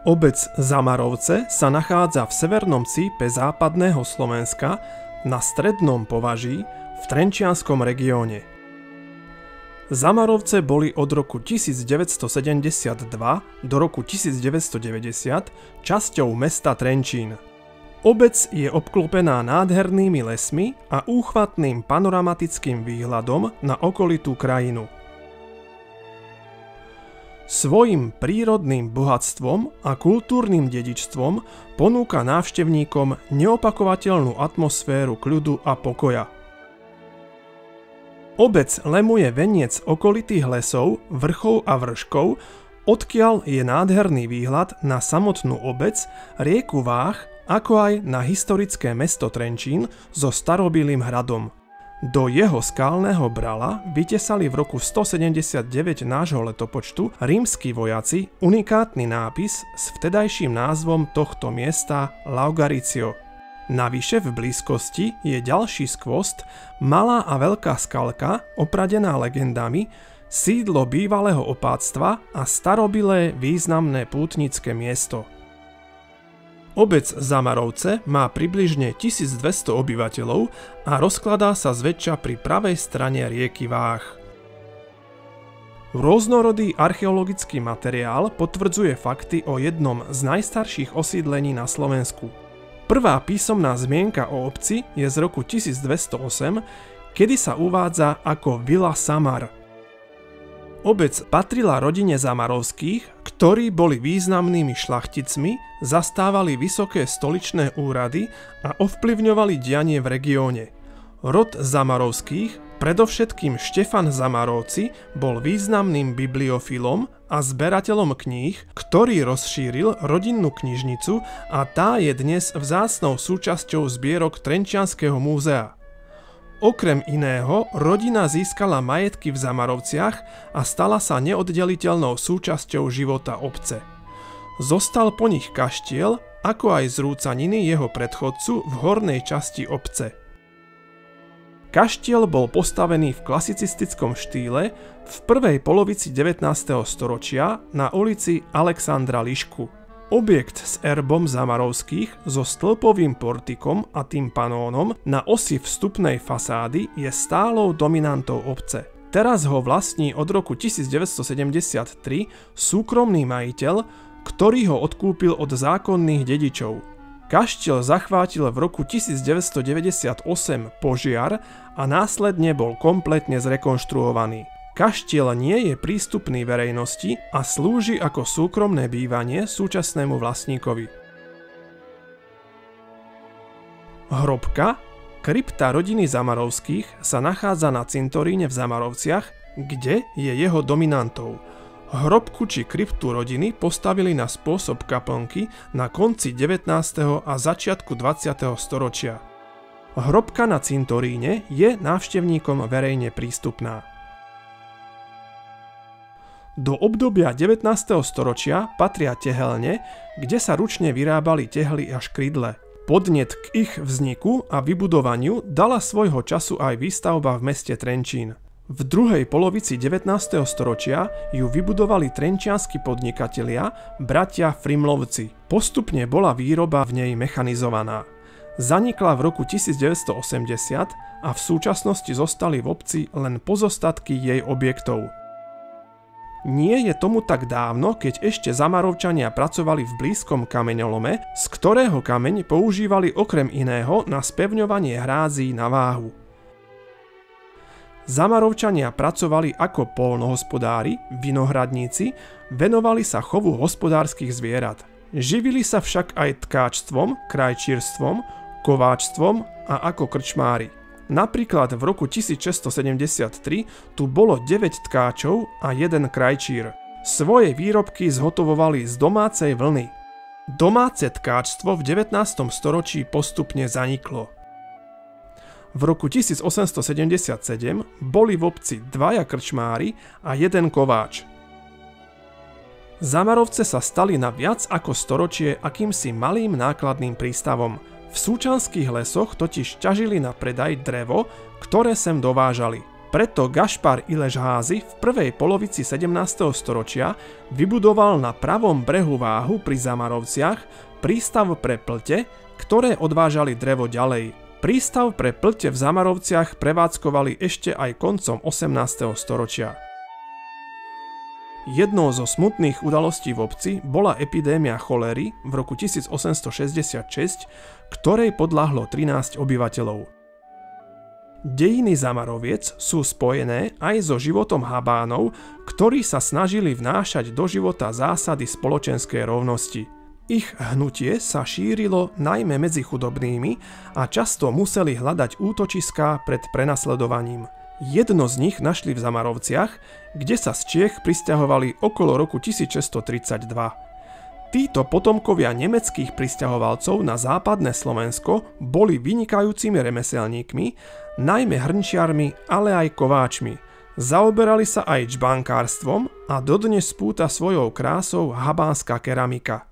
Obec Zamarovce sa nachádza v severnom cípe západného Slovenska na strednom považí v Trenčianskom regióne. Zamarovce boli od roku 1972 do roku 1990 časťou mesta Trenčín. Obec je obklopená nádhernými lesmi a úchvatným panoramatickým výhľadom na okolitú krajinu. Svojím prírodným bohatstvom a kultúrnym dedičstvom ponúka návštevníkom neopakovateľnú atmosféru kľudu a pokoja. Obec lemuje veniec okolitých lesov, vrchov a vrškov, odkiaľ je nádherný výhľad na samotnú obec, rieku Váh, ako aj na historické mesto Trenčín so starobilým hradom. Do jeho skalného brala vytesali v roku 179 nášho letopočtu rímski vojaci unikátny nápis s vtedajším názvom tohto miesta Laugaricio. Navyše v blízkosti je ďalší skvost, malá a veľká skalka, opradená legendami, sídlo bývalého opáctva a starobilé významné pútnické miesto. Obec Zamarovce má približne 1200 obyvateľov a rozkladá sa zväčša pri pravej strane rieky Váh. Rôznorodý archeologický materiál potvrdzuje fakty o jednom z najstarších osídlení na Slovensku. Prvá písomná zmienka o obci je z roku 1208, kedy sa uvádza ako Vila Samar. Obec patrila rodine Zamarovských, ktorí boli významnými šľachticmi, zastávali vysoké stoličné úrady a ovplyvňovali dianie v regióne. Rod Zamarovských, predovšetkým Štefan Zamarovci, bol významným bibliofilom a zberateľom kníh, ktorý rozšíril rodinnú knižnicu a tá je dnes vzácnou súčasťou zbierok Trenčianskeho múzea. Okrem iného, rodina získala majetky v Zamarovciach a stala sa neoddeliteľnou súčasťou života obce. Zostal po nich kaštiel, ako aj zrúcaniny jeho predchodcu v hornej časti obce. Kaštiel bol postavený v klasicistickom štýle v prvej polovici 19. storočia na ulici Alexandra Lišku. Objekt s erbom Zamarovských so stĺpovým portikom a tympanónom na osi vstupnej fasády je stálou dominantou obce. Teraz ho vlastní od roku 1973 súkromný majiteľ, ktorý ho odkúpil od zákonných dedičov. Kaštiel zachvátil v roku 1998 požiar a následne bol kompletne zrekonštruovaný. Kaštiel nie je prístupný verejnosti a slúži ako súkromné bývanie súčasnému vlastníkovi. Hrobka, krypta rodiny Zamarovských, sa nachádza na cintoríne v Zamarovciach, kde je jeho dominantou. Hrobku či kryptu rodiny postavili na spôsob kaplnky na konci 19. a začiatku 20. storočia. Hrobka na cintoríne je návštevníkom verejne prístupná. Do obdobia 19. storočia patria tehelne, kde sa ručne vyrábali tehly a škrydle. Podnet k ich vzniku a vybudovaniu dala svojho času aj výstavba v meste Trenčín. V druhej polovici 19. storočia ju vybudovali trenčianski podnikatelia, bratia Frimlovci. Postupne bola výroba v nej mechanizovaná. Zanikla v roku 1980 a v súčasnosti zostali v obci len pozostatky jej objektov. Nie je tomu tak dávno, keď ešte Zamarovčania pracovali v blízkom kameňolome, z ktorého kameň používali okrem iného na spevňovanie hrází na váhu. Zamarovčania pracovali ako poľnohospodári, vinohradníci, venovali sa chovu hospodárskych zvierat. Živili sa však aj tkáčstvom, krajčírstvom, kováčstvom a ako krčmári. Napríklad v roku 1673 tu bolo 9 tkáčov a 1 krajčír. Svoje výrobky zhotovovali z domácej vlny. Domáce tkáčstvo v 19. storočí postupne zaniklo. V roku 1877 boli v obci 2 krčmári a 1 kováč. Zamarovce sa stali na viac ako storočie akýmsi malým nákladným prístavom. V súčanských lesoch totiž ťažili na predaj drevo, ktoré sem dovážali. Preto Gašpar Ileš Házy v prvej polovici 17. storočia vybudoval na pravom brehu Váhu pri Zamarovciach prístav pre pľte, ktoré odvážali drevo ďalej. Prístav pre pľte v Zamarovciach prevádzkovali ešte aj koncom 18. storočia. Jednou zo smutných udalostí v obci bola epidémia cholery v roku 1866, ktorej podľahlo 13 obyvateľov. Dejiny Zamaroviec sú spojené aj so životom Habánov, ktorí sa snažili vnášať do života zásady spoločenskej rovnosti. Ich hnutie sa šírilo najmä medzi chudobnými a často museli hľadať útočiská pred prenasledovaním. Jedno z nich našli v Zamarovciach, kde sa z Čiech prisťahovali okolo roku 1632. Títo potomkovia nemeckých prisťahovalcov na západné Slovensko boli vynikajúcimi remeselníkmi, najmä hrnčiarmi, ale aj kováčmi. Zaoberali sa aj čbankárstvom a dodnes spúta svojou krásou habánska keramika.